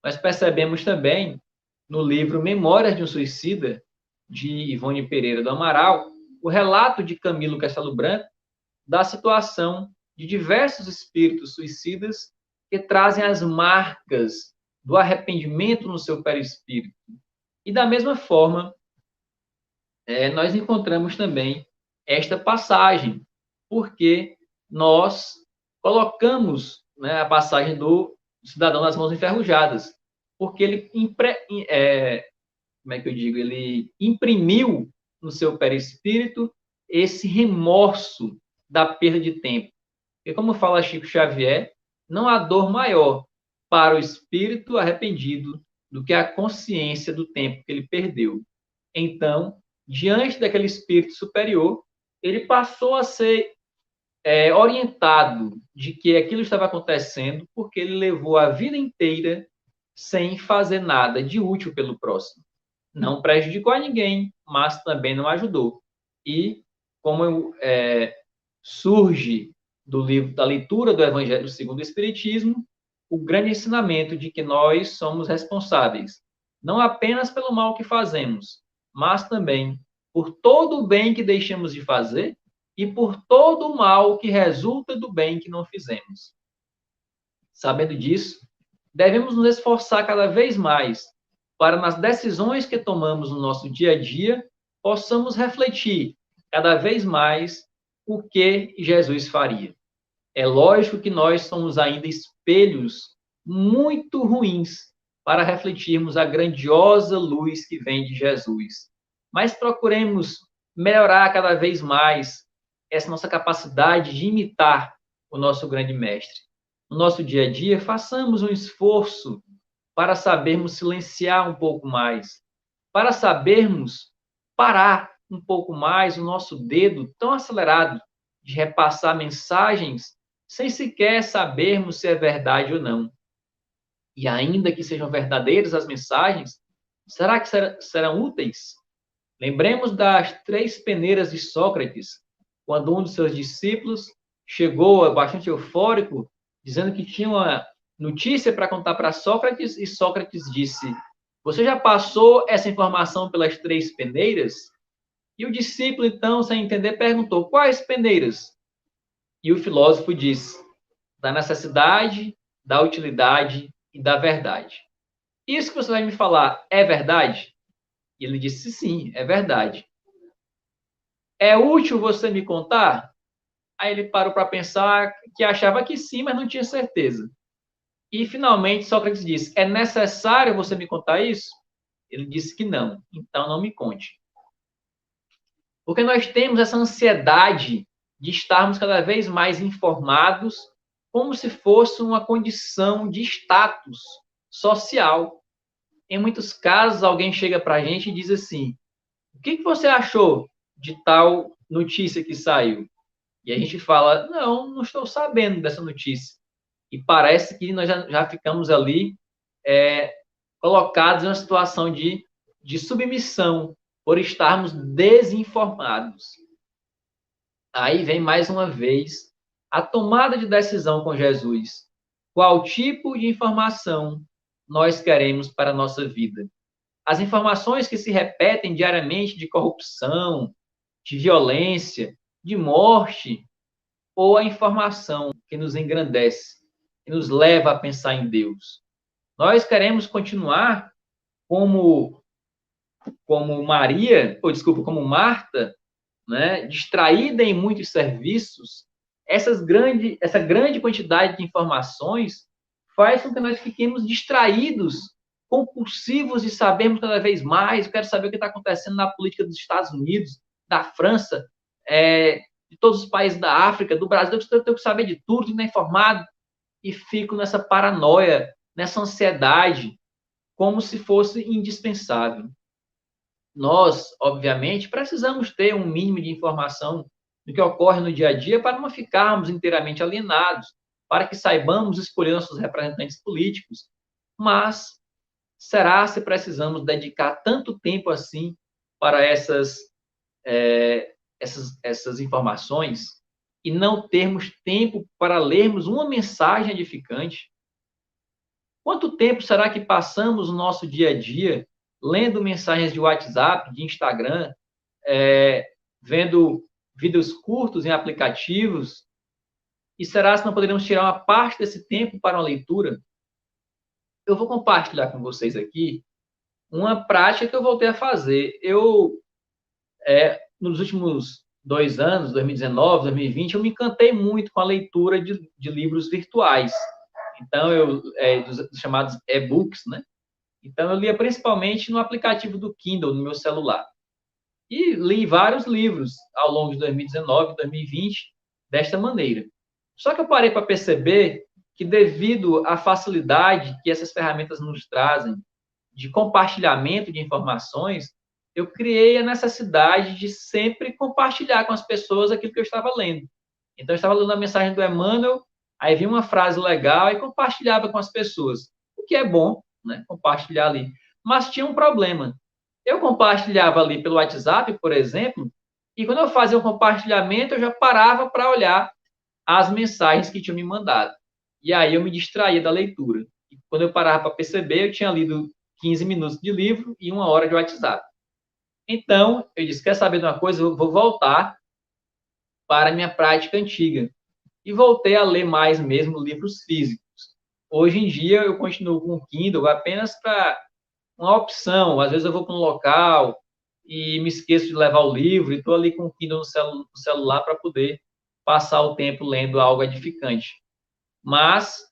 Nós percebemos também, no livro Memórias de um Suicida, de Ivone Pereira do Amaral, o relato de Camilo Castelo Branco da situação de diversos espíritos suicidas que trazem as marcas do arrependimento no seu perispírito. E da mesma forma, nós encontramos também esta passagem, porque nós colocamos, né, a passagem do cidadão nas mãos enferrujadas, porque ele ele imprimiu no seu perispírito esse remorso da perda de tempo. E como fala Chico Xavier, não há dor maior para o espírito arrependido do que a consciência do tempo que ele perdeu. Então, diante daquele espírito superior, ele passou a ser orientado de que aquilo estava acontecendo porque ele levou a vida inteira sem fazer nada de útil pelo próximo. Não prejudicou a ninguém, mas também não ajudou. E como surge do livro, da leitura do Evangelho segundo o Espiritismo, o grande ensinamento de que nós somos responsáveis, não apenas pelo mal que fazemos, mas também por todo o bem que deixamos de fazer e por todo o mal que resulta do bem que não fizemos. Sabendo disso, devemos nos esforçar cada vez mais para, nas decisões que tomamos no nosso dia a dia, possamos refletir cada vez mais o que Jesus faria. É lógico que nós somos ainda espelhos muito ruins para refletirmos a grandiosa luz que vem de Jesus. Mas procuremos melhorar cada vez mais essa nossa capacidade de imitar o nosso grande mestre. No nosso dia a dia, façamos um esforço para sabermos silenciar um pouco mais, para sabermos parar um pouco mais o nosso dedo tão acelerado de repassar mensagens sem sequer sabermos se é verdade ou não. E ainda que sejam verdadeiras as mensagens, será que serão úteis? Lembremos das 3 peneiras de Sócrates, quando um dos seus discípulos chegou bastante eufórico, dizendo que tinha uma notícia para contar para Sócrates, e Sócrates disse: você já passou essa informação pelas 3 peneiras? E o discípulo, então, sem entender, perguntou: quais peneiras? E o filósofo disse: da necessidade, da utilidade e da verdade. Isso que você vai me falar é verdade? E ele disse: sim, é verdade. É útil você me contar? Aí ele parou para pensar, que achava que sim, mas não tinha certeza. E finalmente Sócrates disse: é necessário você me contar isso? Ele disse que não. Então não me conte. Porque nós temos essa ansiedade de estarmos cada vez mais informados, como se fosse uma condição de status social. Em muitos casos, alguém chega para a gente e diz assim: o que você achou de tal notícia que saiu? E a gente fala: não estou sabendo dessa notícia. E parece que nós já ficamos ali colocados em uma situação de submissão por estarmos desinformados. Aí vem mais uma vez a tomada de decisão com Jesus. Qual tipo de informação nós queremos para a nossa vida? As informações que se repetem diariamente de corrupção, de violência, de morte, ou a informação que nos engrandece, que nos leva a pensar em Deus? Nós queremos continuar como Maria, ou desculpa, como Marta, né, distraída em muitos serviços. Essa grande quantidade de informações faz com que nós fiquemos distraídos, compulsivos de sabermos cada vez mais. Eu quero saber o que está acontecendo na política dos Estados Unidos, da França, de todos os países da África, do Brasil. Eu tenho que saber de tudo, estar informado, e fico nessa paranoia, nessa ansiedade, como se fosse indispensável. Nós, obviamente, precisamos ter um mínimo de informação do que ocorre no dia a dia para não ficarmos inteiramente alienados, para que saibamos escolher nossos representantes políticos. Mas será se precisamos dedicar tanto tempo assim para essas informações e não termos tempo para lermos uma mensagem edificante? Quanto tempo será que passamos no nosso dia a dia lendo mensagens de WhatsApp, de Instagram, vendo vídeos curtos em aplicativos? E será se não poderíamos tirar uma parte desse tempo para uma leitura? Eu vou compartilhar com vocês aqui uma prática que eu voltei a fazer. Nos últimos 2 anos, 2019, 2020, eu me encantei muito com a leitura de livros virtuais. Então, dos chamados e-books, né? Então, eu lia principalmente no aplicativo do Kindle, no meu celular. E li vários livros ao longo de 2019 e 2020 desta maneira. Só que eu parei para perceber que, devido à facilidade que essas ferramentas nos trazem de compartilhamento de informações, eu criei a necessidade de sempre compartilhar com as pessoas aquilo que eu estava lendo. Então, eu estava lendo a mensagem do Emmanuel, aí vi uma frase legal e compartilhava com as pessoas. O que é bom, né? Compartilhar ali. Mas tinha um problema. Eu compartilhava ali pelo WhatsApp, por exemplo, e quando eu fazia o compartilhamento, eu já parava para olhar as mensagens que tinham me mandado. E aí eu me distraía da leitura. E quando eu parava para perceber, eu tinha lido 15 minutos de livro e 1 hora de WhatsApp. Então, eu disse, quer saber de uma coisa? Eu vou voltar para a minha prática antiga. E voltei a ler mais mesmo livros físicos. Hoje em dia, eu continuo com o Kindle apenas para uma opção. Às vezes eu vou para um local e me esqueço de levar o livro e estou ali com o Kindle no celular para poder passar o tempo lendo algo edificante. Mas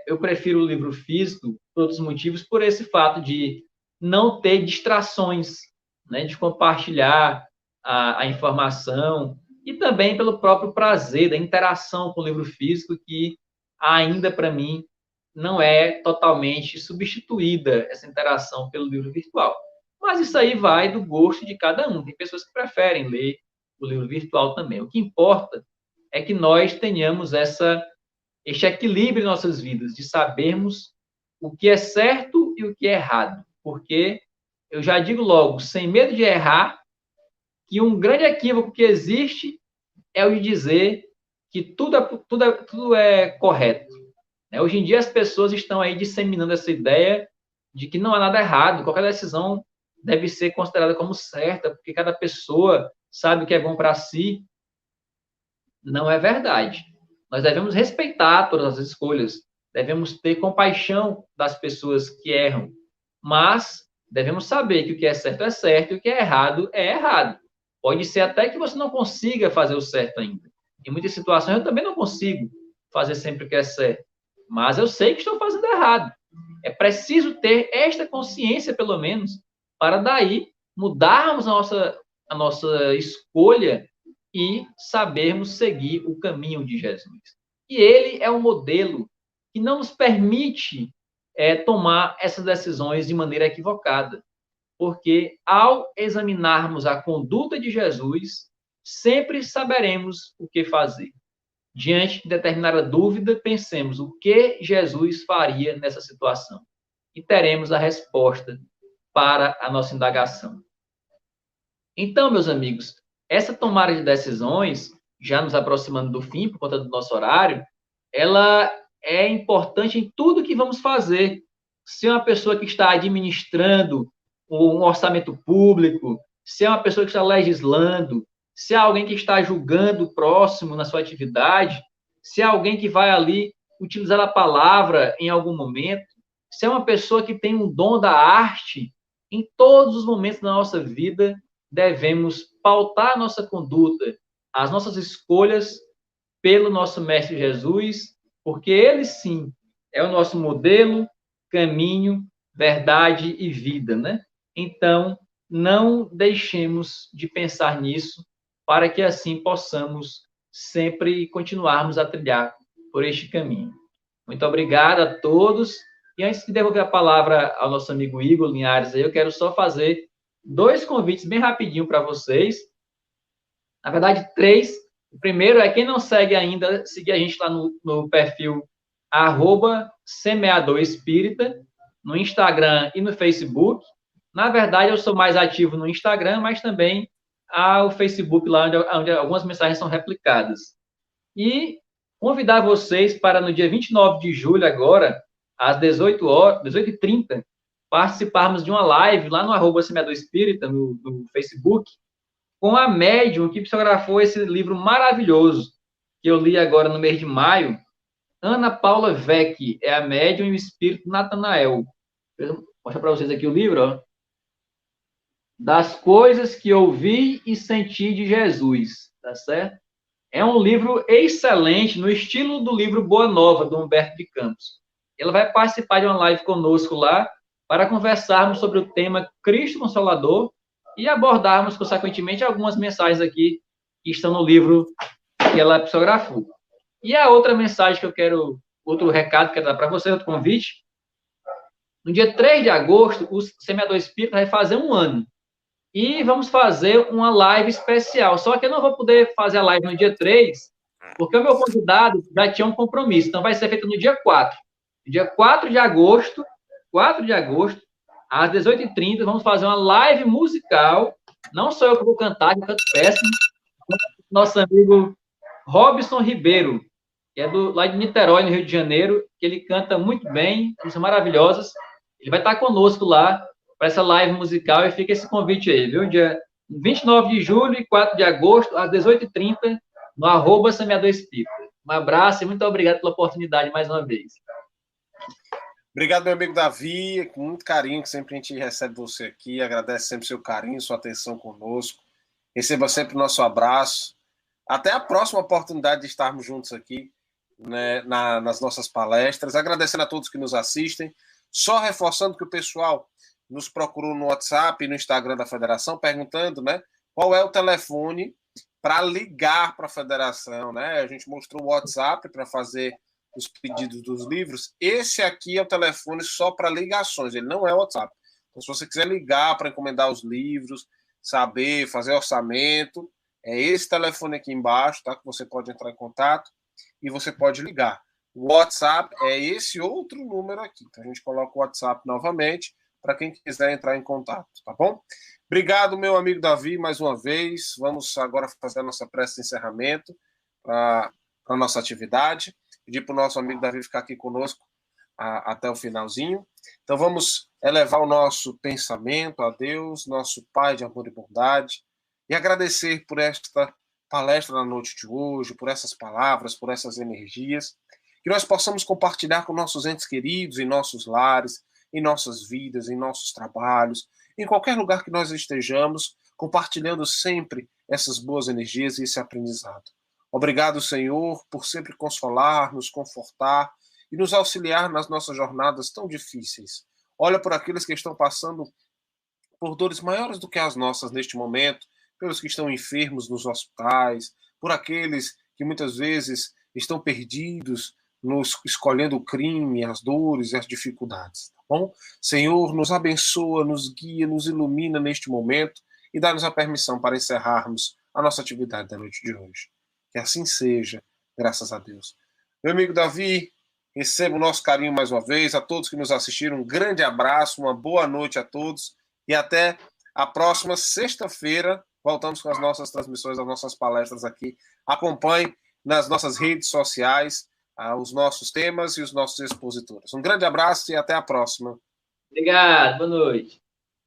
eu prefiro o livro físico por outros motivos, por esse fato de não ter distrações, né, de compartilhar a informação, e também pelo próprio prazer da interação com o livro físico, que ainda, para mim, não é totalmente substituída essa interação pelo livro virtual. Mas isso aí vai do gosto de cada um. Tem pessoas que preferem ler o livro virtual também. O que importa é que nós tenhamos este equilíbrio em nossas vidas, de sabermos o que é certo e o que é errado. Porque eu já digo logo, sem medo de errar, que um grande equívoco que existe é o de dizer que tudo é correto. Hoje em dia, as pessoas estão aí disseminando essa ideia de que não há nada errado, qualquer decisão deve ser considerada como certa, porque cada pessoa sabe o que é bom para si. Não é verdade. Nós devemos respeitar todas as escolhas, devemos ter compaixão das pessoas que erram, mas devemos saber que o que é certo e o que é errado é errado. Pode ser até que você não consiga fazer o certo ainda. Em muitas situações eu também não consigo fazer sempre o que é certo, mas eu sei que estou fazendo errado. É preciso ter esta consciência, pelo menos, para daí mudarmos a nossa escolha e sabermos seguir o caminho de Jesus. E ele é um modelo que não nos permite tomar essas decisões de maneira equivocada, porque ao examinarmos a conduta de Jesus, sempre saberemos o que fazer. Diante de determinada dúvida, pensemos o que Jesus faria nessa situação e teremos a resposta para a nossa indagação. Então, meus amigos, essa tomada de decisões, já nos aproximando do fim, por conta do nosso horário, ela é importante em tudo que vamos fazer. Se é uma pessoa que está administrando um orçamento público, se é uma pessoa que está legislando, se é alguém que está julgando o próximo na sua atividade, se é alguém que vai ali utilizar a palavra em algum momento, se é uma pessoa que tem um dom da arte, em todos os momentos da nossa vida, devemos pautar a nossa conduta, as nossas escolhas pelo nosso Mestre Jesus, porque ele sim é o nosso modelo, caminho, verdade e vida, né? Então, não deixemos de pensar nisso, para que assim possamos sempre continuarmos a trilhar por este caminho. Muito obrigado a todos. E antes de devolver a palavra ao nosso amigo Igor Linhares, eu quero só fazer 2 convites bem rapidinho para vocês. Na verdade, 3. O primeiro é, quem não segue ainda, seguir a gente lá no perfil @semeadorespírita, no Instagram e no Facebook. Na verdade, eu sou mais ativo no Instagram, mas também o Facebook, lá onde algumas mensagens são replicadas. E convidar vocês para, no dia 29 de julho, agora, às 18h30, participarmos de uma live lá no @semeadorespírita, no Facebook, com a médium que psicografou esse livro maravilhoso, que eu li agora no mês de maio. Ana Paula Vecchi é a médium e o espírito Natanael. Vou mostrar para vocês aqui o livro, ó. Das coisas que ouvi e senti de Jesus, tá certo? É um livro excelente, no estilo do livro Boa Nova, do Humberto de Campos. Ela vai participar de uma live conosco lá, para conversarmos sobre o tema Cristo Consolador e abordarmos, consequentemente, algumas mensagens aqui que estão no livro que ela psicografou. E a outra mensagem que eu quero, outro recado que eu quero dar para você, outro convite, no dia 3 de agosto, o Semeador Espírita vai fazer 1 ano. E vamos fazer uma live especial. Só que eu não vou poder fazer a live no dia 3, porque o meu convidado já tinha um compromisso. Então, vai ser feito no dia 4. No dia 4 de agosto, às 18h30, vamos fazer uma live musical. Não sou eu que vou cantar, que canto péssimo. Nosso amigo Robson Ribeiro, que é lá de Niterói, no Rio de Janeiro, que ele canta muito bem, músicas maravilhosas. Ele vai estar conosco lá para essa live musical e fica esse convite aí, viu? Dia 29 de julho e 4 de agosto, às 18h30, no @Semeador Espírita. Um abraço e muito obrigado pela oportunidade mais uma vez. Obrigado, meu amigo Davi, com muito carinho que sempre a gente recebe você aqui, agradece sempre seu carinho, sua atenção conosco, receba sempre o nosso abraço, até a próxima oportunidade de estarmos juntos aqui, né, nas nossas palestras, agradecendo a todos que nos assistem, só reforçando que o pessoal nos procurou no WhatsApp e no Instagram da Federação, perguntando, né, qual é o telefone para ligar para a Federação, né? A gente mostrou o WhatsApp para fazer os pedidos dos livros. Esse aqui é o telefone só para ligações, ele não é o WhatsApp. Então, se você quiser ligar para encomendar os livros, saber, fazer orçamento, é esse telefone aqui embaixo, tá? Que você pode entrar em contato e você pode ligar. O WhatsApp é esse outro número aqui. Então, a gente coloca o WhatsApp novamente para quem quiser entrar em contato, tá bom? Obrigado, meu amigo Davi, mais uma vez. Vamos agora fazer a nossa prece de encerramento para a nossa atividade. Pedir para o nosso amigo Davi ficar aqui conosco até o finalzinho. Então, vamos elevar o nosso pensamento a Deus, nosso Pai de amor e bondade, e agradecer por esta palestra na noite de hoje, por essas palavras, por essas energias, que nós possamos compartilhar com nossos entes queridos em nossos lares, em nossas vidas, em nossos trabalhos, em qualquer lugar que nós estejamos, compartilhando sempre essas boas energias e esse aprendizado. Obrigado, Senhor, por sempre consolar, nos confortar e nos auxiliar nas nossas jornadas tão difíceis. Olha por aqueles que estão passando por dores maiores do que as nossas neste momento, pelos que estão enfermos nos hospitais, por aqueles que muitas vezes estão perdidos, escolhendo o crime, as dores e as dificuldades. Tá bom? Senhor, nos abençoa, nos guia, nos ilumina neste momento e dá-nos a permissão para encerrarmos a nossa atividade da noite de hoje. Que assim seja, graças a Deus. Meu amigo Davi, receba o nosso carinho mais uma vez. A todos que nos assistiram, um grande abraço, uma boa noite a todos e até a próxima sexta-feira. Voltamos com as nossas transmissões, as nossas palestras aqui. Acompanhe nas nossas redes sociais os nossos temas e os nossos expositores. Um grande abraço e até a próxima. Obrigado, boa noite.